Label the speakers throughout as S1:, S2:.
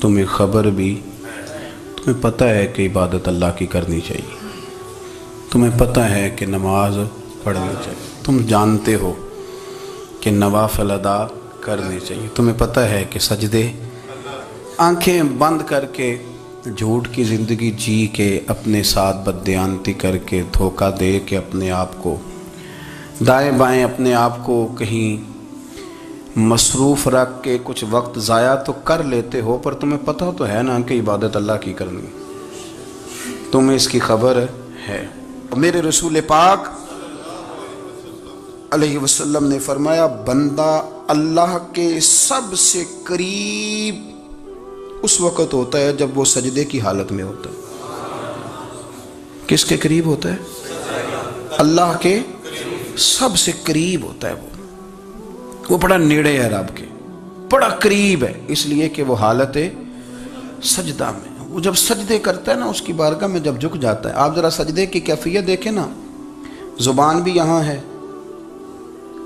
S1: تمہیں خبر بھی، تمہیں پتہ ہے کہ عبادت اللہ کی کرنی چاہیے، تمہیں پتہ ہے کہ نماز پڑھنی چاہیے، تم جانتے ہو کہ نوافل ادا کرنے چاہیے، تمہیں پتہ ہے کہ سجدے آنکھیں بند کر کے جھوٹ کی زندگی جی کے اپنے ساتھ بددیانتی کر کے دھوکہ دے کے اپنے آپ کو دائیں بائیں اپنے آپ کو کہیں مصروف رکھ کے کچھ وقت ضائع تو کر لیتے ہو، پر تمہیں پتہ تو ہے نا کہ عبادت اللہ کی کرنی، تمہیں اس کی خبر ہے۔ میرے رسول پاک علیہ وسلم نے فرمایا بندہ اللہ کے سب سے قریب اس وقت ہوتا ہے جب وہ سجدے کی حالت میں ہوتا ہے۔ کس کے قریب ہوتا ہے؟ اللہ کے سب سے قریب ہوتا ہے، وہ بڑا نیڑے ہے رب کے، بڑا قریب ہے، اس لیے کہ وہ حالت سجدہ میں، وہ جب سجدے کرتا ہے نا اس کی بارگاہ میں جب جھک جاتا ہے۔ آپ ذرا سجدے کی کیفیت دیکھیں نا، زبان بھی یہاں ہے،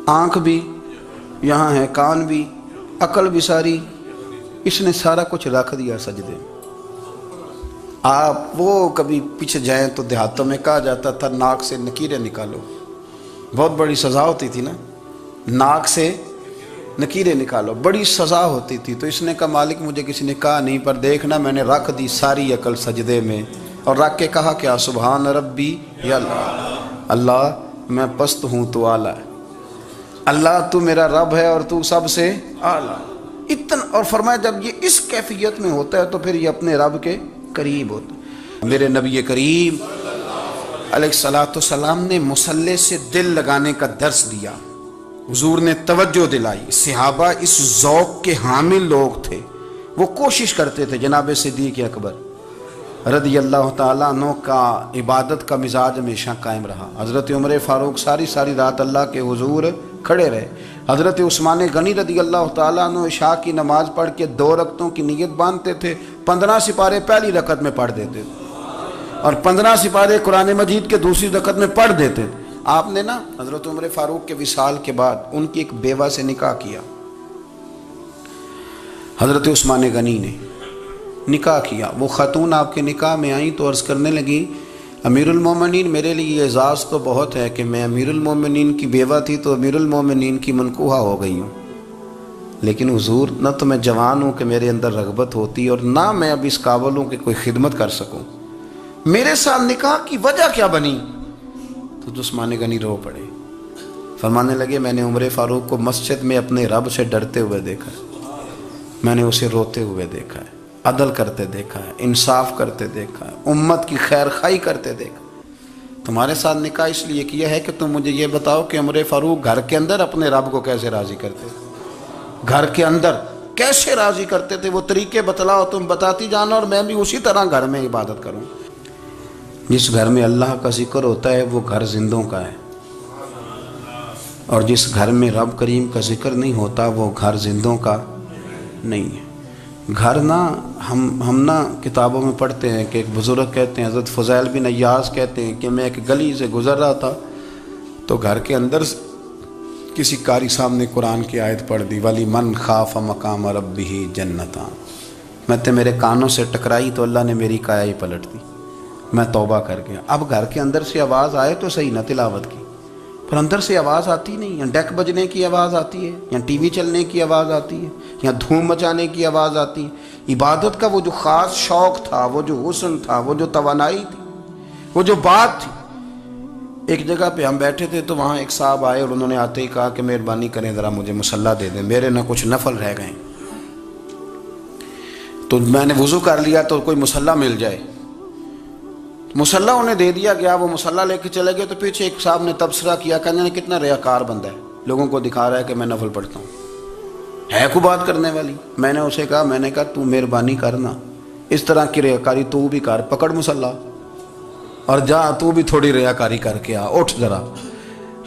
S1: آنکھ بھی یہاں ہے، کان بھی، عقل بھی ساری، اس نے سارا کچھ رکھ دیا سجدے میں۔ آپ وہ کبھی پیچھے جائیں تو دیہاتوں میں کہا جاتا تھا ناک سے نکیریں نکالو، بہت بڑی سزا ہوتی تھی نا، ناک سے نکیریں نکالو، بڑی سزا ہوتی تھی۔ تو اس نے کہا مالک مجھے کسی نے کہا نہیں، پر دیکھنا میں نے رکھ دی ساری عقل سجدے میں، اور رکھ کے کہا کیا سبحان ربی یا اللہ، اللہ میں پست ہوں تو اعلیٰ ہے، اللہ تو میرا رب ہے اور تو سب سے اعلیٰ، اتنا۔ اور فرمایا جب یہ اس کیفیت میں ہوتا ہے تو پھر یہ اپنے رب کے قریب ہوتا ہے۔ میرے نبی کریم علیہ السلام نے مصلی سے دل لگانے کا درس دیا، حضور نے توجہ دلائی، صحابہ اس ذوق کے حامل لوگ تھے، وہ کوشش کرتے تھے۔ جناب صدیق اکبر رضی اللہ تعالیٰ عنہ کا عبادت کا مزاج ہمیشہ قائم رہا۔ حضرت عمر فاروق ساری رات اللہ کے حضور کھڑے رہے۔ حضرت عثمان غنی رضی اللہ تعالیٰ عنہ عشاء کی نماز پڑھ کے 2 رکعتوں کی نیت باندھتے تھے، 15 سپارے پہلی رکعت میں پڑھ دیتے تھے اور 15 سپارے قرآن مجید کے دوسری رکعت میں پڑھ دیتے تھے۔ آپ نے نا حضرت عمر فاروق کے وصال کے بعد ان کی ایک بیوہ سے نکاح کیا، حضرت عثمان غنی نے نکاح کیا۔ وہ خاتون آپ کے نکاح میں آئیں تو عرض کرنے لگی امیر المومنین میرے لیے اعزاز تو بہت ہے کہ میں امیر المومنین کی بیوہ تھی تو امیر المومنین کی منکوحہ ہو گئی ہوں، لیکن حضور نہ تو میں جوان ہوں کہ میرے اندر رغبت ہوتی اور نہ میں اب اس قابل ہوں کہ کوئی خدمت کر سکوں، میرے ساتھ نکاح کی وجہ کیا بنی؟ تو عثمان غنی رو پڑے، فرمانے لگے میں نے عمر فاروق کو مسجد میں اپنے رب سے ڈرتے ہوئے دیکھا ہے، میں نے اسے روتے ہوئے دیکھا ہے، عدل کرتے دیکھا ہے، انصاف کرتے دیکھا ہے، امت کی خیر خواہی کرتے دیکھا۔ تمہارے ساتھ نکاح اس لیے کیا ہے کہ تم مجھے یہ بتاؤ کہ عمر فاروق گھر کے اندر اپنے رب کو کیسے راضی کرتے تھے، گھر کے اندر کیسے راضی کرتے تھے، وہ طریقے بتلاؤ، تم بتاتی جانا اور میں بھی اسی طرح گھر میں عبادت کروں۔ جس گھر میں اللہ کا ذکر ہوتا ہے وہ گھر زندوں کا ہے، اور جس گھر میں رب کریم کا ذکر نہیں ہوتا وہ گھر زندوں کا نہیں ہے۔ گھر نا ہم نا کتابوں میں پڑھتے ہیں کہ ایک بزرگ کہتے ہیں، حضرت فضیل بن عیاض کہتے ہیں کہ میں ایک گلی سے گزر رہا تھا تو گھر کے اندر کسی قاری صاحب نے قرآن کی آیت پڑھ دی وَلِمَنْ خَافَ مَقَامَ رَبِّهِ جَنَّتَانِ، میں میرے کانوں سے ٹکرائی تو اللہ نے میری کایا ہی پلٹ دی، میں توبہ کر گیا۔ اب گھر کے اندر سے آواز آئے تو صحیح نہ تلاوت کی، پر اندر سے آواز آتی نہیں، یا ڈیک بجنے کی آواز آتی ہے، یا ٹی وی چلنے کی آواز آتی ہے، یا دھوم مچانے کی آواز آتی ہے۔ عبادت کا وہ جو خاص شوق تھا، وہ جو حسن تھا، وہ جو توانائی تھی، وہ جو بات تھی۔ ایک جگہ پہ ہم بیٹھے تھے تو وہاں ایک صاحب آئے اور انہوں نے آتے ہی کہا کہ مہربانی کریں ذرا مجھے مصلی دے دیں، میرے نہ کچھ نفل رہ گئے۔ تو میں نے وضو کر لیا تو کوئی مصلی مل جائے، مصلی انہیں دے دیا گیا، وہ مصلی لے کے چلے گئے تو پیچھے ایک صاحب نے تبصرہ کیا، کہنے کتنا ریاکار بندہ ہے، لوگوں کو دکھا رہا ہے کہ میں نفل پڑھتا ہوں، ہے کو بات کرنے والی۔ میں نے اسے کہا، میں نے کہا تو مہربانی کرنا اس طرح کی ریاکاری تو بھی کر، پکڑ مصلی اور جا تو بھی تھوڑی ریاکاری کر کے آ، اٹھ ذرا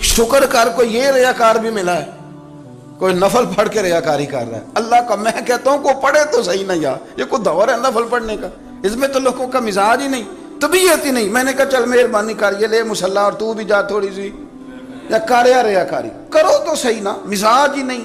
S1: شکر کر، کوئی یہ ریاکار بھی ملا ہے، کوئی نفل پڑھ کے ریاکاری کر رہا ہے اللہ کا۔ میں کہتا ہوں کو پڑھے تو صحیح نہیں، یہ کوئی دور ہے نفل پڑھنے کا، اس میں تو لوگوں کا مزاج ہی نہیں، طبیعت ہی نہیں۔ میں نے کہا چل مہربانی کر یہ لے مصلی اور تو بھی جا تھوڑی سی، یا کر یا ریاکاری کرو تو صحیح نا، مزاج ہی نہیں،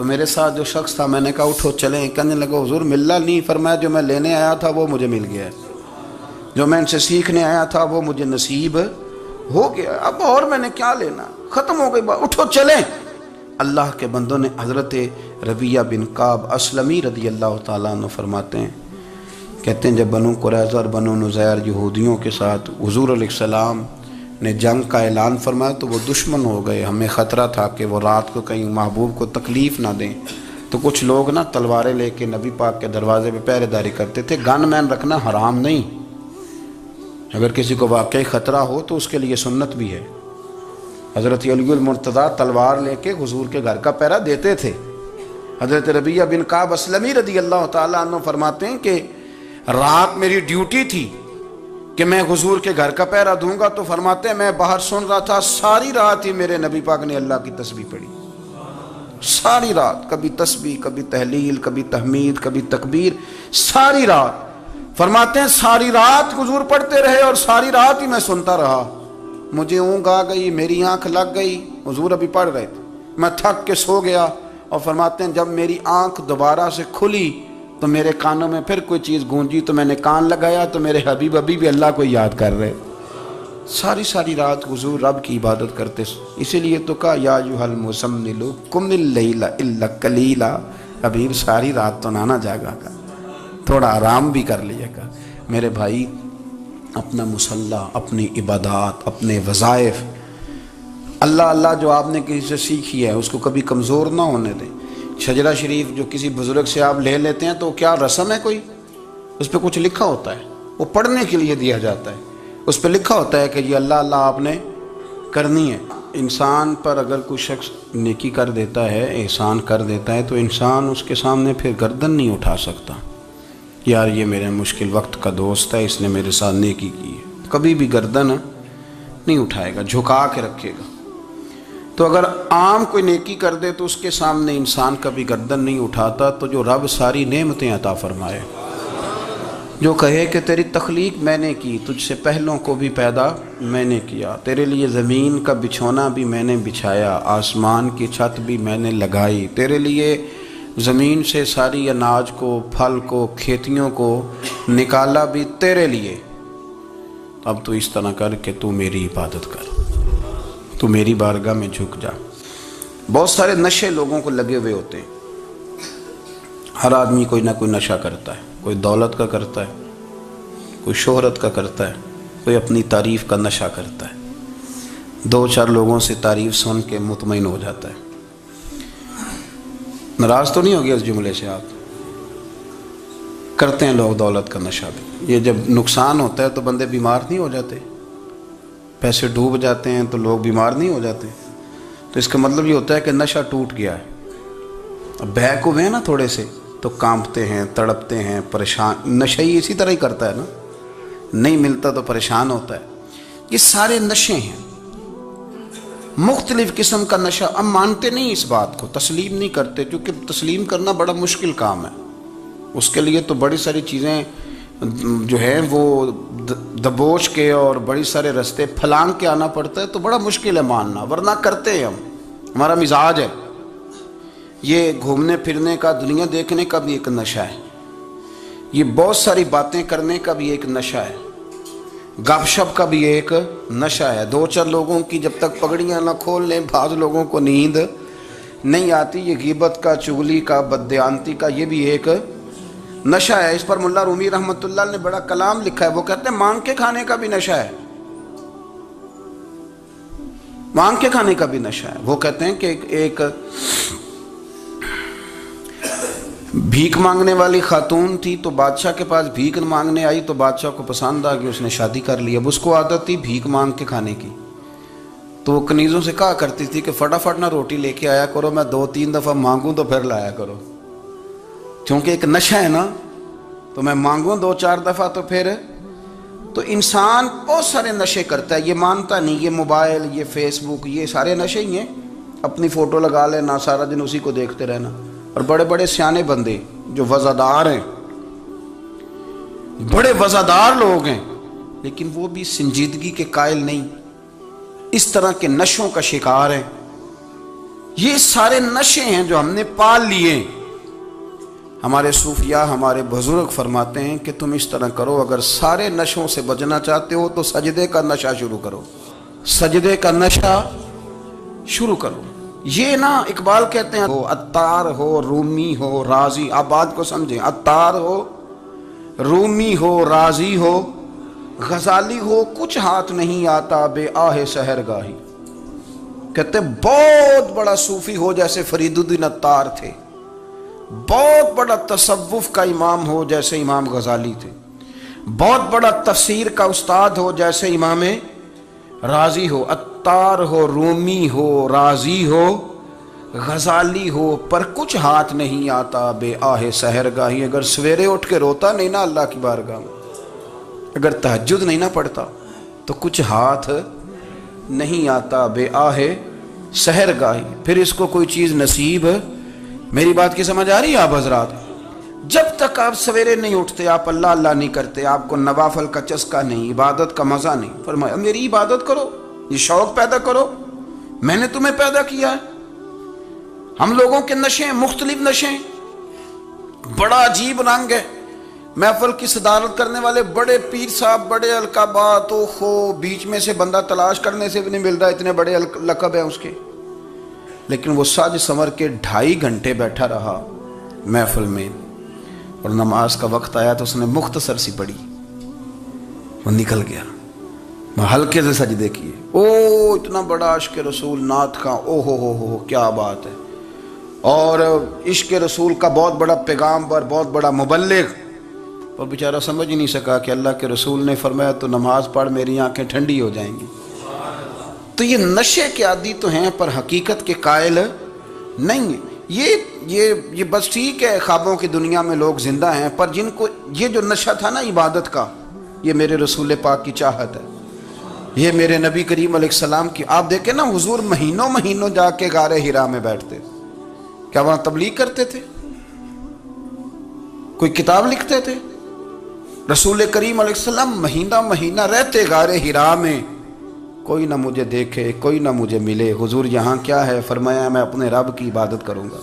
S1: تو میرے ساتھ جو شخص تھا میں نے کہا اٹھو چلیں. کہنے لگا حضور ملنا نہیں. فرمایا جو میں لینے آیا تھا وہ مجھے مل گیا ہے, جو میں ان سے سیکھنے آیا تھا وہ مجھے نصیب ہو گیا, اب اور میں نے کیا لینا, ختم ہو گئی بات, اٹھو چلیں. اللہ کے بندوں نے حضرت ربیہ بن کعب اسلمی رضی اللہ تعالیٰ عنہ فرماتے ہیں, کہتے ہیں جب بنو قریظہ اور بنو نذیر یہودیوں کے ساتھ حضور علیہ السلام نے جنگ کا اعلان فرمایا تو وہ دشمن ہو گئے. ہمیں خطرہ تھا کہ وہ رات کو کہیں محبوب کو تکلیف نہ دیں, تو کچھ لوگ نا تلواریں لے کے نبی پاک کے دروازے پہ پہرے داری کرتے تھے. گن مین رکھنا حرام نہیں, اگر کسی کو واقعی خطرہ ہو تو اس کے لیے سنت بھی ہے. حضرت علی المرتضیٰ تلوار لے کے حضور کے گھر کا پہرا دیتے تھے. حضرت ربیہ بن کعب اسلمی رضی اللہ تعالیٰ عنہ فرماتے ہیں کہ رات میری ڈیوٹی تھی کہ میں حضور کے گھر کا پہرا دوں گا, تو فرماتے ہیں میں باہر سن رہا تھا, ساری رات ہی میرے نبی پاک نے اللہ کی تسبیح پڑھی, ساری رات, کبھی تسبیح, کبھی تحلیل, کبھی تحمید, کبھی تکبیر, ساری رات. فرماتے ہیں ساری رات حضور پڑھتے رہے اور ساری رات ہی میں سنتا رہا. مجھے اونگ آ گئی, میری آنکھ لگ گئی, حضور ابھی پڑھ رہے تھے, میں تھک کے سو گیا. اور فرماتے ہیں جب میری آنکھ دوبارہ سے کھلی تو میرے کانوں میں پھر کوئی چیز گونجی, تو میں نے کان لگایا تو میرے حبیب ابھی بھی اللہ کو یاد کر رہے. ساری رات حضور رب کی عبادت کرتے. اسی لیے تو کہا یا ایھا المزمل قم اللیل الا قلیلا, حبیب ساری رات تو نہ جاگا کا, تھوڑا آرام بھی کر لیا کا. میرے بھائی اپنا مصلی, اپنی عبادات, اپنے وظائف, اللہ جو آپ نے کسی سے سیکھی ہے اس کو کبھی کمزور نہ ہونے دیں. شجرہ شریف جو کسی بزرگ سے آپ لے لیتے ہیں تو کیا رسم ہے کوئی, اس پہ کچھ لکھا ہوتا ہے, وہ پڑھنے کے لیے دیا جاتا ہے, اس پہ لکھا ہوتا ہے کہ یہ اللہ آپ نے کرنی ہے. انسان پر اگر کوئی شخص نیکی کر دیتا ہے, احسان کر دیتا ہے, تو انسان اس کے سامنے پھر گردن نہیں اٹھا سکتا, یار یہ میرے مشکل وقت کا دوست ہے, اس نے میرے ساتھ نیکی کی ہے, کبھی بھی گردن نہیں اٹھائے گا, جھکا کے رکھے گا. تو اگر عام کوئی نیکی کر دے تو اس کے سامنے انسان کبھی گردن نہیں اٹھاتا. تو جو رب ساری نعمتیں عطا فرمائے, جو کہے کہ تیری تخلیق میں نے کی, تجھ سے پہلوں کو بھی پیدا میں نے کیا, تیرے لیے زمین کا بچھونا بھی میں نے بچھایا, آسمان کی چھت بھی میں نے لگائی, تیرے لیے زمین سے ساری اناج کو, پھل کو, کھیتیوں کو نکالا بھی تیرے لیے. اب تو اس طرح کر کہ تو میری عبادت کر, تو میری بارگاہ میں جھک جا. بہت سارے نشے لوگوں کو لگے ہوئے ہوتے ہیں, ہر آدمی کوئی نہ کوئی نشہ کرتا ہے, کوئی دولت کا کرتا ہے, کوئی شہرت کا کرتا ہے, کوئی اپنی تعریف کا نشہ کرتا ہے, 2-4 لوگوں سے تعریف سن کے مطمئن ہو جاتا ہے. ناراض تو نہیں ہو گیا اس جملے سے آپ؟ کرتے ہیں لوگ دولت کا نشہ بھی. یہ جب نقصان ہوتا ہے تو بندے بیمار نہیں ہو جاتے, پیسے ڈوب جاتے ہیں تو لوگ بیمار نہیں ہو جاتے. تو اس کا مطلب یہ ہوتا ہے کہ نشہ ٹوٹ گیا ہے. اب بہک ہوئے ہیں نا تھوڑے سے تو کانپتے ہیں, تڑپتے ہیں, پریشان. نشہ ہی اسی طرح ہی کرتا ہے نا, نہیں ملتا تو پریشان ہوتا ہے. یہ سارے نشے ہیں, مختلف قسم کا نشہ. ہم مانتے نہیں اس بات کو, تسلیم نہیں کرتے, کیونکہ تسلیم کرنا بڑا مشکل کام ہے. اس کے لیے تو بڑی ساری چیزیں جو ہیں وہ دبوچ کے اور بڑی سارے رستے پھلانگ کے آنا پڑتا ہے, تو بڑا مشکل ہے ماننا, ورنہ کرتے ہیں ہم. ہمارا مزاج ہے. یہ گھومنے پھرنے کا, دنیا دیکھنے کا بھی ایک نشہ ہے, یہ بہت ساری باتیں کرنے کا بھی ایک نشہ ہے, گپ شپ کا بھی ایک نشہ ہے. 2-4 لوگوں کی جب تک پگڑیاں نہ کھول لیں بعض لوگوں کو نیند نہیں آتی. یہ غیبت کا, چغلی کا, بددیانتی کا, یہ بھی ایک نشہ ہے. اس پر ملا رومی رحمۃ اللہ نے بڑا کلام لکھا ہے. وہ کہتے ہیں مانگ کے کھانے کا بھی نشہ ہے, مانگ کے کھانے کا بھی نشہ ہے. وہ کہتے ہیں کہ ایک بھیک مانگنے والی خاتون تھی, تو بادشاہ کے پاس بھیک مانگنے آئی, تو بادشاہ کو پسند آ گئی, اس نے شادی کر لی. اب اس کو عادت تھی بھیک مانگ کے کھانے کی, تو وہ کنیزوں سے کہا کرتی تھی کہ فٹافٹ نہ روٹی لے کے آیا کرو, میں 2-3 دفعہ مانگوں تو پھر لایا کرو. چونکہ ایک نشہ ہے نا, تو میں مانگوں 2-4 دفعہ تو پھر. تو انسان بہت سارے نشے کرتا ہے, یہ مانتا نہیں. یہ موبائل, یہ فیس بک, یہ سارے نشے ہی ہیں. اپنی فوٹو لگا لینا, سارا دن اسی کو دیکھتے رہنا. اور بڑے بڑے سیانے بندے جو وزادار ہیں, بڑے وزادار لوگ ہیں, لیکن وہ بھی سنجیدگی کے قائل نہیں, اس طرح کے نشوں کا شکار ہیں. یہ سارے نشے ہیں جو ہم نے پال لیے۔ ہمارے صوفیاء، ہمارے بزرگ فرماتے ہیں کہ تم اس طرح کرو، اگر سارے نشوں سے بچنا چاہتے ہو تو سجدے کا نشہ شروع کرو، سجدے کا نشہ شروع کرو۔ یہ نا اقبال کہتے ہیں عطار ہو، رومی ہو، رازی، آپ بات کو سمجھیں، عطار ہو، رومی ہو، رازی ہو، غزالی ہو، کچھ ہاتھ نہیں آتا بے آہ سحر گاہی۔ کہتے ہیں بہت بڑا صوفی ہو جیسے فرید الدین عطار تھے، بہت بڑا تصوف کا امام ہو جیسے امام غزالی تھے، بہت بڑا تفسیر کا استاد ہو جیسے امام رازی ہو، عطار ہو، رومی ہو، رازی ہو، غزالی ہو، پر کچھ ہاتھ نہیں آتا بے آہ سحر گاہی۔ اگر سویرے اٹھ کے روتا نہیں نا اللہ کی بارگاہ میں، اگر تہجد نہیں نہ پڑھتا تو کچھ ہاتھ نہیں آتا بے آہ سحر گاہی، پھر اس کو کوئی چیز نصیب۔ میری بات کی سمجھ آ رہی ہے آپ حضرات؟ جب تک آپ سویرے نہیں اٹھتے، آپ اللہ اللہ نہیں کرتے، آپ کو نوافل کا چسکا نہیں، عبادت کا مزہ نہیں، فرمایا میری عبادت کرو، یہ شوق پیدا کرو، میں نے تمہیں پیدا کیا ہے۔ ہم لوگوں کے نشے مختلف نشے، بڑا عجیب رنگ ہے۔ محفل کی صدارت کرنے والے بڑے پیر صاحب، بڑے القابات، بیچ میں سے بندہ تلاش کرنے سے بھی نہیں مل رہا، اتنے بڑے لقب ہیں اس کے، لیکن وہ سج سنور کے 2.5 گھنٹے بیٹھا رہا محفل میں، اور نماز کا وقت آیا تو اس نے مختصر سی پڑھی، وہ نکل گیا، ہلکے سے سجدے کیے۔ اتنا بڑا عشق رسول، نعت خواں، ہو کیا بات ہے، اور عشق رسول کا بہت بڑا پیغامبر، بہت بڑا مبلغ، اور بیچارہ سمجھ ہی نہیں سکا کہ اللہ کے رسول نے فرمایا تو نماز پڑھ میری آنکھیں ٹھنڈی ہو جائیں گی۔ تو یہ نشے کے عادی تو ہیں پر حقیقت کے قائل نہیں ہیں۔ یہ بس ٹھیک ہے، خوابوں کی دنیا میں لوگ زندہ ہیں، پر جن کو یہ جو نشہ تھا نا عبادت کا، یہ میرے رسول پاک کی چاہت ہے، یہ میرے نبی کریم علیہ السلام کی۔ آپ دیکھیں نا حضور مہینوں جا کے غار حرا میں بیٹھتے، کیا وہاں تبلیغ کرتے تھے؟ کوئی کتاب لکھتے تھے؟ رسول کریم علیہ السلام مہینہ رہتے غار حرا میں، کوئی نہ مجھے دیکھے، کوئی نہ مجھے ملے، حضور یہاں کیا ہے؟ فرمایا میں اپنے رب کی عبادت کروں گا۔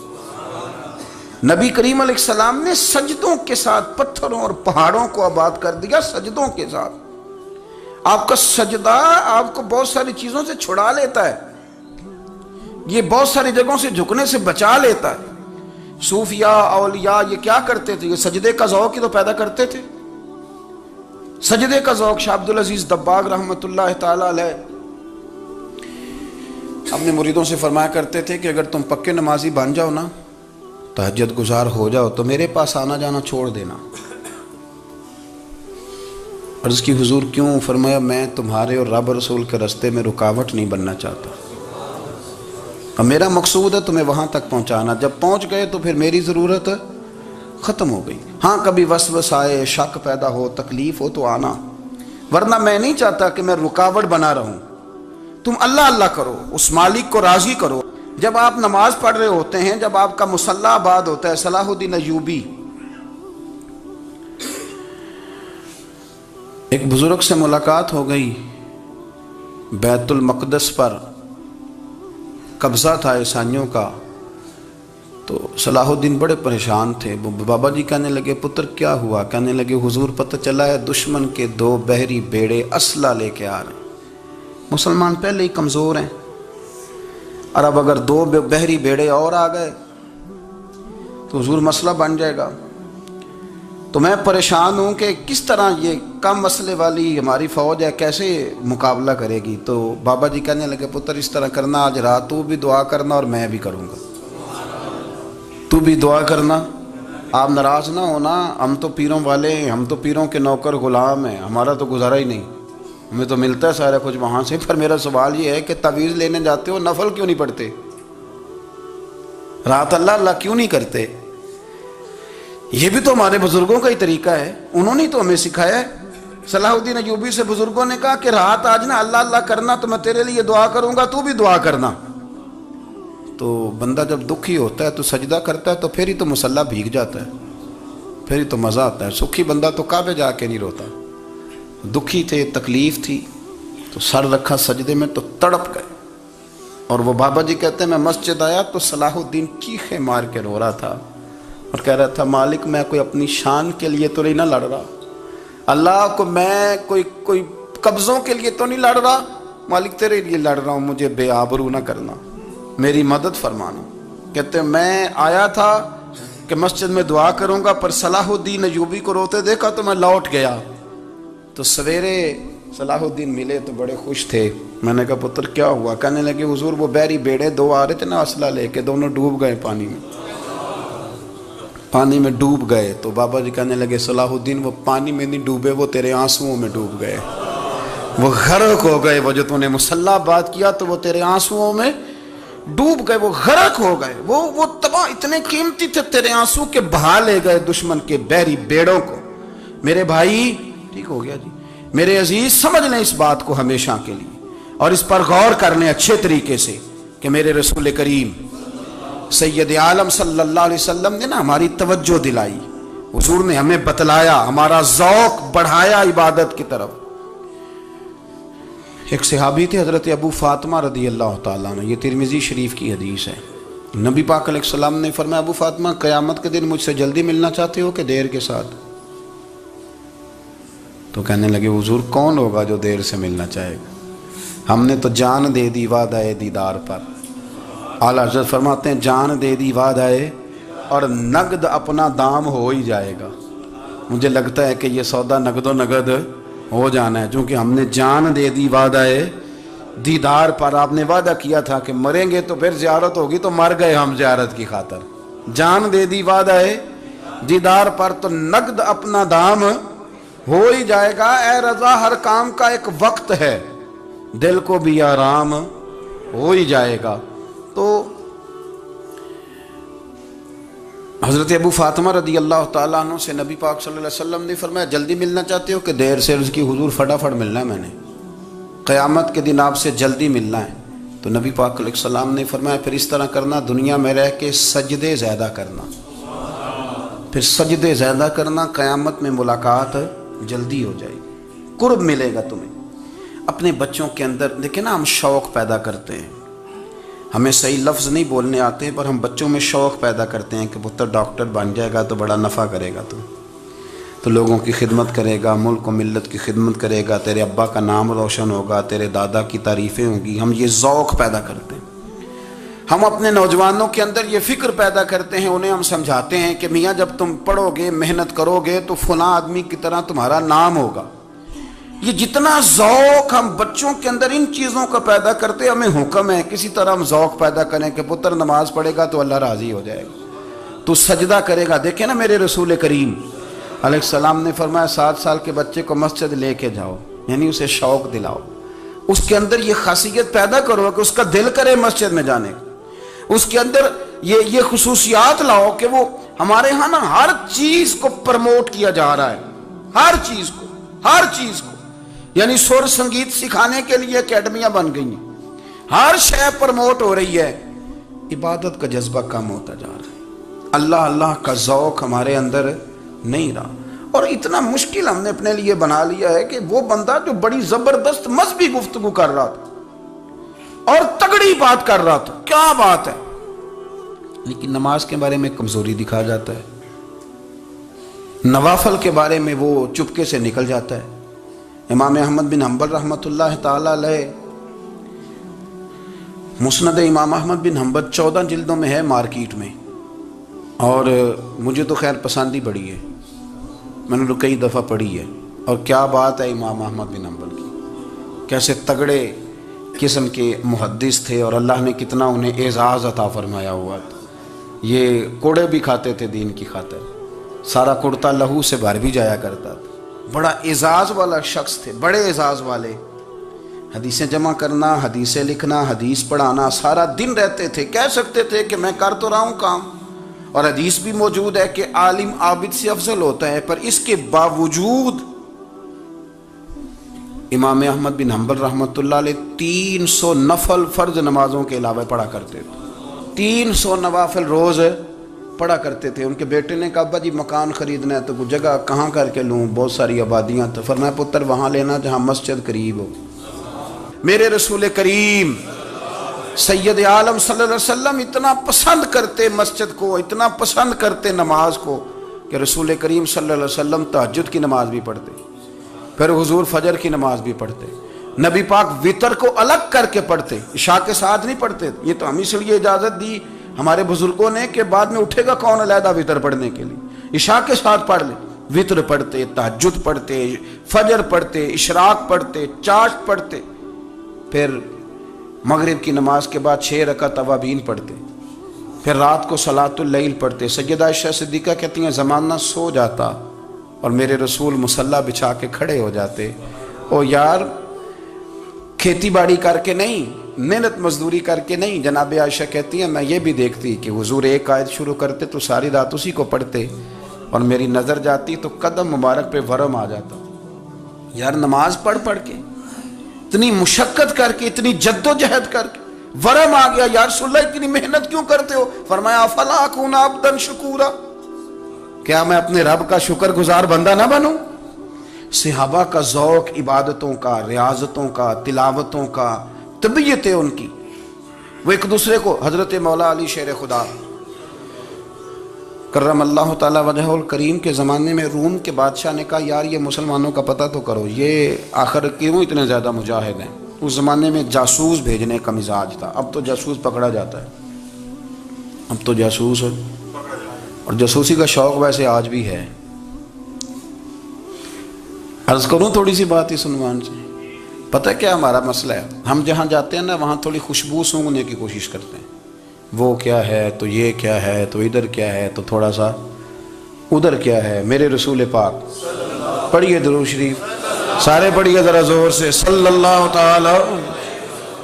S1: نبی کریم علیہ السلام نے سجدوں کے ساتھ پتھروں اور پہاڑوں کو آباد کر دیا، سجدوں کے ساتھ۔ آپ کا سجدہ آپ کو بہت ساری چیزوں سے چھڑا لیتا ہے، یہ بہت ساری جگہوں سے جھکنے سے بچا لیتا ہے۔ صوفیاء، اولیاء یہ کیا کرتے تھے؟ یہ سجدے کا ذوق ہی تو پیدا کرتے تھے، سجدے کا ذوق۔ شاہ عبدالعزیز دباغ رحمۃ اللہ تعالی علیہ اپنے مریدوں سے فرمایا کرتے تھے کہ اگر تم پکے نمازی بن جاؤ نا، تہجد گزار ہو جاؤ، تو میرے پاس آنا جانا چھوڑ دینا۔ عرض کی حضور کیوں؟ فرمایا میں تمہارے اور رب رسول کے راستے میں رکاوٹ نہیں بننا چاہتا، اب میرا مقصود ہے تمہیں وہاں تک پہنچانا، جب پہنچ گئے تو پھر میری ضرورت ختم ہو گئی۔ ہاں کبھی وسوسہ آئے، شک پیدا ہو، تکلیف ہو تو آنا، ورنہ میں نہیں چاہتا کہ میں رکاوٹ بنا رہوں۔ تم اللہ اللہ کرو، اس مالک کو راضی کرو۔ جب آپ نماز پڑھ رہے ہوتے ہیں، جب آپ کا مصلی آباد ہوتا ہے، صلاح الدین ایوبی ایک بزرگ سے ملاقات ہو گئی، بیت المقدس پر قبضہ تھا عیسائیوں کا، تو صلاح الدین بڑے پریشان تھے۔ بابا جی کہنے لگے پتر کیا ہوا؟ کہنے لگے حضور پتہ چلا ہے دشمن کے 2 بحری بیڑے اسلحہ لے کے آ رہے ہیں، مسلمان پہلے ہی کمزور ہیں، اور اب اگر 2 بحری بیڑے اور آ گئے تو حضور مسئلہ بن جائے گا۔ تو میں پریشان ہوں کہ کس طرح یہ کم مسئلے والی ہماری فوج ہے کیسے مقابلہ کرے گی۔ تو بابا جی کہنے لگے پتر اس طرح کرنا، آج رات تو بھی دعا کرنا اور میں بھی کروں گا، تو بھی دعا کرنا، آپ ناراض نہ ہونا، ہم تو پیروں والے ہیں، ہم تو پیروں کے نوکر غلام ہیں، ہمارا تو گزارا ہی نہیں، ہمیں تو ملتا ہے سارا کچھ وہاں سے۔ پر میرا سوال یہ ہے کہ تعویذ لینے جاتے ہو، نفل کیوں نہیں پڑھتے؟ رات اللہ اللہ کیوں نہیں کرتے؟ یہ بھی تو ہمارے بزرگوں کا ہی طریقہ ہے، انہوں نے تو ہمیں سکھایا ہے۔ صلاح الدین ایوبی سے بزرگوں نے کہا کہ رات آج نا اللہ اللہ کرنا، تو میں تیرے لیے دعا کروں گا، تو بھی دعا کرنا۔ تو بندہ جب دکھی ہوتا ہے تو سجدہ کرتا ہے، تو پھر ہی تو مصلی بھیگ جاتا ہے، پھر ہی تو مزہ آتا ہے۔ سکھی بندہ تو کعبے جا کے نہیں روتا، دکھی تھے، تکلیف تھی، تو سر رکھا سجدے میں تو تڑپ گئے۔ اور وہ بابا جی کہتے ہیں میں مسجد آیا تو صلاح الدین چیخے مار کے رو رہا تھا اور کہہ رہا تھا مالک میں کوئی اپنی شان کے لیے تو نہیں نہ لڑ رہا، اللہ کو میں کوئی قبضوں کے لیے تو نہیں لڑ رہا، مالک تیرے لیے لڑ رہا ہوں، مجھے بے آبرو نہ کرنا، میری مدد فرمانا۔ کہتے ہیں میں آیا تھا کہ مسجد میں دعا کروں گا، پر صلاح الدین ایوبی کو روتے دیکھا تو میں لوٹ گیا۔ تو سویرے صلاح الدین ملے تو بڑے خوش تھے۔ میں نے کہا پتر کیا ہوا؟ کہنے لگے حضور وہ بحری بیڑے دو آ رہے تھے نا اسلحہ لے کے، دونوں ڈوب گئے پانی میں ڈوب گئے۔ تو بابا جی کہنے لگے صلاح الدین وہ پانی میں نہیں ڈوبے، وہ تیرے آنسوؤں میں ڈوب گئے، وہ غرق ہو گئے، وہ جو تو نے مسلح بات کیا تو وہ تیرے آنسوؤں میں ڈوب گئے، وہ غرق ہو گئے، وہ تباہ، اتنے قیمتی تھے تیرے آنسو کے بہا لے گئے دشمن کے بحری بیڑوں کو۔ میرے بھائی ٹھیک ہو گیا جی، میرے عزیز سمجھ لیں اس بات کو ہمیشہ کے لیے، اور اس پر غور کر لیں اچھے طریقے سے کہ میرے رسول کریم سید عالم صلی اللہ علیہ وسلم نے نا ہماری توجہ دلائی، حضور نے ہمیں بتلایا، ہمارا ذوق بڑھایا عبادت کی طرف۔ ایک صحابی تھے حضرت ابو فاطمہ رضی اللہ تعالیٰ عنہ، یہ ترمذی شریف کی حدیث ہے۔ نبی پاک علیہ السلام نے فرمایا ابو فاطمہ قیامت کے دن مجھ سے جلدی ملنا چاہتے ہو کہ دیر کے ساتھ؟ تو کہنے لگے حضور کون ہوگا جو دیر سے ملنا چاہے گا، ہم نے تو جان دے دی وعدہ دیدار پر۔ اعلیٰ حضرت فرماتے ہیں جان دے دی وعدہ اور نقد اپنا دام ہو ہی جائے گا۔ مجھے لگتا ہے کہ یہ سودا نقد و نقد ہو جانا ہے، چونکہ ہم نے جان دے دی وعدہ دیدار پر۔ آپ نے وعدہ کیا تھا کہ مریں گے تو پھر زیارت ہوگی، تو مر گئے ہم زیارت کی خاطر۔ جان دے دی وعدہ دیدار پر تو نقد اپنا دام ہو ہی جائے گا۔ اے رضا ہر کام کا ایک وقت ہے، دل کو بھی آرام ہو ہی جائے گا۔ تو حضرت ابو فاطمہ رضی اللہ تعالیٰ عنہ سے نبی پاک صلی اللہ علیہ وسلم نے فرمایا جلدی ملنا چاہتے ہو کہ دیر سے؟ عرض کی حضور فٹافٹ ملنا ہے، میں نے قیامت کے دن آپ سے جلدی ملنا ہے۔ تو نبی پاک علیہ السلام نے فرمایا پھر اس طرح کرنا، دنیا میں رہ کے سجدے زیادہ کرنا، پھر سجدے زیادہ کرنا، قیامت میں ملاقات جلدی ہو جائے گی، قرب ملے گا تمہیں۔ اپنے بچوں کے اندر دیکھیں نا، ہم شوق پیدا کرتے ہیں، ہمیں صحیح لفظ نہیں بولنے آتے ہیں، پر ہم بچوں میں شوق پیدا کرتے ہیں کہ پتر ڈاکٹر بن جائے گا تو بڑا نفع کرے گا، تو لوگوں کی خدمت کرے گا، ملک و ملت کی خدمت کرے گا، تیرے ابا کا نام روشن ہوگا، تیرے دادا کی تعریفیں ہوں گی۔ ہم یہ ذوق پیدا کرتے ہیں، ہم اپنے نوجوانوں کے اندر یہ فکر پیدا کرتے ہیں، انہیں ہم سمجھاتے ہیں کہ میاں جب تم پڑھو گے، محنت کرو گے تو فلاں آدمی کی طرح تمہارا نام ہوگا۔ یہ جتنا ذوق ہم بچوں کے اندر ان چیزوں کا پیدا کرتے، ہمیں حکم ہے کسی طرح ہم ذوق پیدا کریں کہ پتر نماز پڑھے گا تو اللہ راضی ہو جائے گا، تو سجدہ کرے گا۔ دیکھیں نا میرے رسول کریم علیہ السلام نے فرمایا 7 سال کے بچے کو مسجد لے کے جاؤ، یعنی اسے شوق دلاؤ، اس کے اندر یہ خاصیت پیدا کرو کہ اس کا دل کرے مسجد میں جانے کا، اس کے اندر یہ خصوصیات لاؤ کہ وہ ہمارے ہاں نا ہر چیز کو پرموٹ کیا جا رہا ہے، ہر چیز کو، یعنی سر سنگیت سکھانے کے لیے اکیڈمیاں بن گئی ہیں، ہر شے پرموٹ ہو رہی ہے، عبادت کا جذبہ کم ہوتا جا رہا ہے، اللہ کا ذوق ہمارے اندر نہیں رہا۔ اور اتنا مشکل ہم نے اپنے لیے بنا لیا ہے کہ وہ بندہ جو بڑی زبردست مذہبی گفتگو کر رہا تھا اور تگڑی بات کر رہا تھا، کیا بات ہے، لیکن نماز کے بارے میں کمزوری دکھا جاتا ہے، نوافل کے بارے میں وہ چپکے سے نکل جاتا ہے۔ امام احمد بن حنبل رحمۃ اللہ تعالی علیہ، مسند امام احمد بن حنبل 14 جلدوں میں ہے مارکیٹ میں، اور مجھے تو خیر پسند ہی بڑی ہے، میں نے تو کئی دفعہ پڑھی ہے، اور کیا بات ہے امام احمد بن حنبل کی، کیسے تگڑے قسم کے محدث تھے، اور اللہ نے کتنا انہیں اعزاز عطا فرمایا ہوا تھا۔ یہ کوڑے بھی کھاتے تھے دین کی خاطر، سارا کرتا لہو سے بھر بھی جایا کرتا تھا، بڑا اعزاز والا شخص تھے، بڑے اعزاز والے، حدیثیں جمع کرنا، حدیثیں لکھنا، حدیث پڑھانا، سارا دن رہتے تھے۔ کہہ سکتے تھے کہ میں کر تو رہا ہوں کام، اور حدیث بھی موجود ہے کہ عالم عابد سے افضل ہوتا ہے، پر اس کے باوجود امام احمد بن حنبل رحمۃ اللہ علیہ 300 نفل فرض نمازوں کے علاوہ پڑھا کرتے تھے، 300 نوافل روز پڑھا کرتے تھے۔ ان کے بیٹے نے کہا ابا جی مکان خریدنا ہے تو جگہ کہاں کر کے لوں، بہت ساری آبادیاں، تو فرمایا پتر وہاں لینا جہاں مسجد قریب ہو۔ میرے رسول کریم سید عالم صلی اللہ علیہ وسلم اتنا پسند کرتے مسجد کو، اتنا پسند کرتے نماز کو کہ رسول کریم صلی اللہ علیہ وسلم تہجد کی نماز بھی پڑھتے، پھر حضور فجر کی نماز بھی پڑھتے، نبی پاک وتر کو الگ کر کے پڑھتے، عشاء کے ساتھ نہیں پڑھتے۔ یہ تو ہم اس لیے اجازت دی ہمارے بزرگوں نے کہ بعد میں اٹھے گا کون علیحدہ وتر پڑھنے کے لیے، عشاء کے ساتھ پڑھ لیں۔ وتر پڑھتے، تہجد پڑھتے، فجر پڑھتے، اشراق پڑھتے، چاشت پڑھتے، پھر مغرب کی نماز کے بعد 6 رکعت اوابین پڑھتے، پھر رات کو صلاۃ اللیل پڑھتے۔ سیدہ عائشہ صدیقہ کہتی ہیں زمانہ سو جاتا اور میرے رسول مصلی بچھا کے کھڑے ہو جاتے۔ او یار کھیتی باڑی کر کے نہیں، محنت مزدوری کر کے نہیں، جناب عائشہ کہتی ہیں میں یہ بھی دیکھتی کہ حضور ایک آیت شروع کرتے تو ساری رات اسی کو پڑھتے، اور میری نظر جاتی تو قدم مبارک پہ ورم آ جاتا۔ یار نماز پڑھ پڑھ کے، اتنی مشقت کر کے، اتنی جد و جہد کر کے ورم آ گیا، یا رسول اللہ اتنی محنت کیوں کرتے ہو؟ فرمایا افلا اکون عبدا شکورا، کیا میں اپنے رب کا شکر گزار بندہ نہ بنوں؟ صحابہ کا ذوق عبادتوں کا، ریاضتوں کا، تلاوتوں کا، طبیعت ہے ان کی، وہ ایک دوسرے کو، حضرت مولا علی شیر خدا کرم اللہ تعالی وجہہ الکریم کے زمانے میں روم کے بادشاہ نے کہا یار یہ مسلمانوں کا پتہ تو کرو، یہ آخر کیوں اتنے زیادہ مجاہد ہیں؟ اس زمانے میں جاسوس بھیجنے کا مزاج تھا، اب تو جاسوس پکڑا جاتا ہے، اب تو جاسوس ہے، اور جاسوسی کا شوق ویسے آج بھی ہے۔ عرض کروں تھوڑی سی بات اس عنوان سے، پتہ کیا ہمارا مسئلہ ہے؟ ہم جہاں جاتے ہیں نا وہاں تھوڑی خوشبو سونگنے کی کوشش کرتے ہیں، وہ کیا ہے تو یہ کیا ہے تو ادھر کیا ہے تو تھوڑا سا ادھر کیا ہے۔ میرے رسول پاک پڑھیے درود شریف، سارے پڑھیے ذرا زور سے، صلی اللہ تعالی۔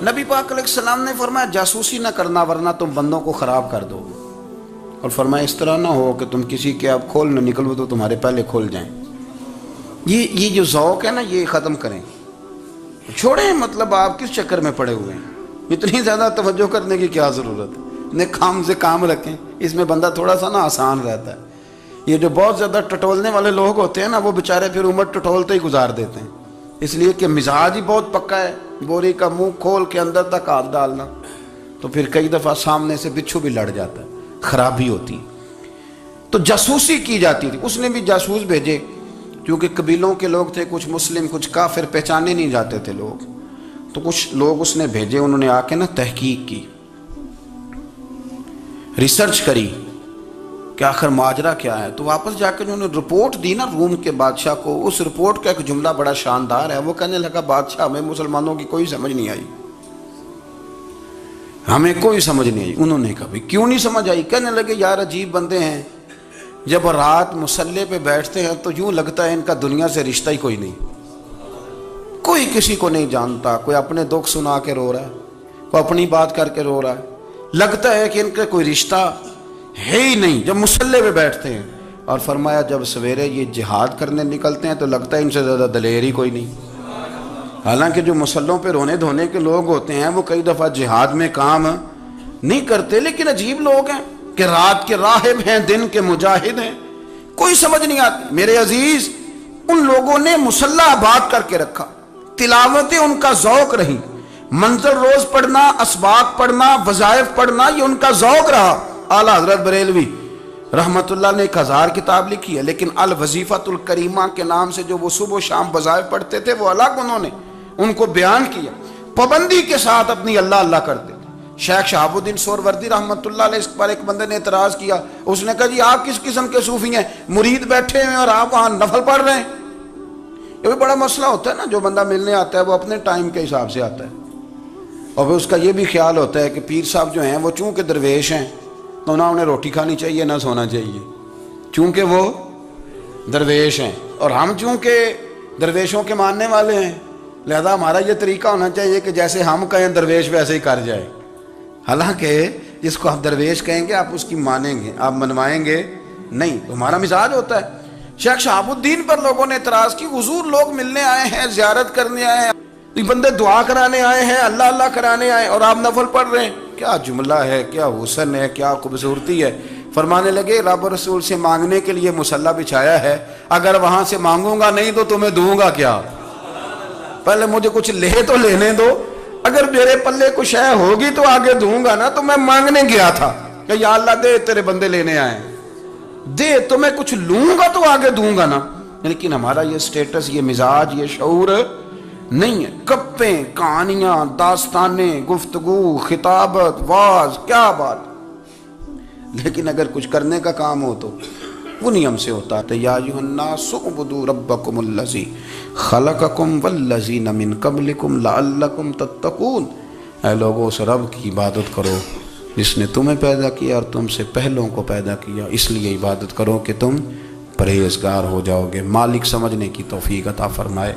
S1: نبی پاک علیہ السلام نے فرمایا جاسوسی نہ کرنا ورنہ تم بندوں کو خراب کر دو، اور فرمایا اس طرح نہ ہو کہ تم کسی کے اب کھول نہ نکلو تو تمہارے پہلے کھول جائیں۔ یہ جو ذوق ہے نا یہ ختم کریں، چھوڑیں، مطلب آپ کس چکر میں پڑے ہوئے ہیں؟ اتنی زیادہ توجہ کرنے کی کیا ضرورت ہے؟ نے کام سے کام رکھیں، اس میں بندہ تھوڑا سا نا آسان رہتا ہے۔ یہ جو بہت زیادہ ٹٹولنے والے لوگ ہوتے ہیں نا وہ بیچارے پھر عمر ٹٹولتے ہی گزار دیتے ہیں، اس لیے کہ مزاج ہی بہت پکا ہے، بوری کا منہ کھول کے اندر تک ہاتھ ڈالنا، تو پھر کئی دفعہ سامنے سے بچھو بھی لڑ جاتا ہے، خرابی ہوتی۔ تو جاسوسی کی جاتی تھی، اس نے بھی جاسوس بھیجے، کیونکہ قبیلوں کے لوگ تھے، کچھ مسلم کچھ کافر، پہچانے نہیں جاتے تھے لوگ، تو کچھ لوگ اس نے بھیجے، انہوں نے آ کے نا تحقیق کی، ریسرچ کری کہ آخر ماجرا کیا ہے، تو واپس جا کے انہوں نے رپورٹ دی نا روم کے بادشاہ کو۔ اس رپورٹ کا ایک جملہ بڑا شاندار ہے، وہ کہنے لگا بادشاہ ہمیں مسلمانوں کی کوئی سمجھ نہیں آئی، ہمیں کوئی سمجھ نہیں آئی۔ انہوں نے کہا بھئی کیوں نہیں سمجھ آئی؟ کہنے لگے یار عجیب بندے ہیں، جب رات مصلی پہ بیٹھتے ہیں تو یوں لگتا ہے ان کا دنیا سے رشتہ ہی کوئی نہیں، کوئی کسی کو نہیں جانتا، کوئی اپنے دکھ سنا کے رو رہا ہے، کوئی اپنی بات کر کے رو رہا ہے، لگتا ہے کہ ان کا کوئی رشتہ ہے ہی نہیں جب مصلی پہ بیٹھتے ہیں۔ اور فرمایا جب سویرے یہ جہاد کرنے نکلتے ہیں تو لگتا ہے ان سے زیادہ دلیر ہی کوئی نہیں، حالانکہ جو مصلوں پہ رونے دھونے کے لوگ ہوتے ہیں وہ کئی دفعہ جہاد میں کام نہیں کرتے، لیکن عجیب لوگ ہیں کہ رات کے راہب ہیں، دن کے مجاہد ہیں، کوئی سمجھ نہیں آتی۔ میرے عزیز ان لوگوں نے مصلی آباد کر کے رکھا، تلاوتیں ان کا ذوق رہی، منظر روز پڑھنا، اسباق پڑھنا، وظائف پڑھنا، یہ ان کا ذوق رہا۔ اعلیٰ حضرت بریلوی رحمت اللہ نے 1000 کتاب لکھی ہے، لیکن الوظیفۃ الکریمہ کے نام سے جو وہ صبح و شام وظائف پڑھتے تھے وہ الگ انہوں نے ان کو بیان کیا، پابندی کے ساتھ اپنی اللہ اللہ کرتے تھے۔ شیخ شہاب الدین سہروردی رحمت اللہ علیہ اس پر ایک بندے نے اعتراض کیا، اس نے کہا جی آپ کس قسم کے صوفی ہیں، مرید بیٹھے ہیں اور آپ وہاں نفل پڑھ رہے ہیں؟ یہ بھی بڑا مسئلہ ہوتا ہے نا، جو بندہ ملنے آتا ہے وہ اپنے ٹائم کے حساب سے آتا ہے، اور پھر اس کا یہ بھی خیال ہوتا ہے کہ پیر صاحب جو ہیں وہ چونکہ درویش ہیں تو نہ انہیں روٹی کھانی چاہیے نہ سونا چاہیے، چونکہ وہ درویش ہیں، اور ہم چونکہ درویشوں کے ماننے والے ہیں لہذا ہمارا یہ طریقہ ہونا چاہیے کہ جیسے ہم کہیں درویش ویسے ہی کر جائے، حالانکہ جس کو آپ درویش کہیں گے آپ اس کی مانیں گے، آپ منوائیں گے نہیں، تو ہمارا مزاج ہوتا ہے۔ شیخ شہاب الدین پر لوگوں نے اعتراض کی، حضور لوگ ملنے آئے ہیں، زیارت کرنے آئے ہیں، یہ بندے دعا کرانے آئے ہیں، اللہ اللہ کرانے آئے اور آپ نفل پڑھ رہے ہیں، کیا جملہ ہے، کیا حسن ہے، کیا خوبصورتی ہے۔ فرمانے لگے رب رسول سے مانگنے کے لیے مصلی بچھایا ہے، اگر وہاں سے مانگوں گا نہیں تو تمہیں دوں گا کیا؟ پہلے مجھے کچھ لے تو لینے دو، اگر میرے پلے کچھ ہے ہوگی تو آگے دوں گا نا. تو میں مانگنے گیا تھا کہ یا اللہ دے, تیرے بندے لینے آئے, دے تو میں کچھ لوں گا تو آگے دوں گا نا. لیکن ہمارا یہ سٹیٹس, یہ مزاج, یہ شعور نہیں ہے. گپیں, کہانیاں, داستانیں, گفتگو, خطابت, واز, کیا بات. لیکن اگر کچھ کرنے کا کام ہو تو وہ نہیں ہم سے ہوتا. یا ایھا الناس اعبدوا ربکم الذی خلقکم والذین من قبلکم لعلکم تتقون. اے لوگوں, اس رب کی عبادت کرو جس نے تمہیں پیدا کیا اور تم سے پہلوں کو پیدا کیا, اس لیے عبادت کرو کہ تم پرہیزگار ہو جاؤ گے. مالک سمجھنے کی توفیق عطا فرمائے.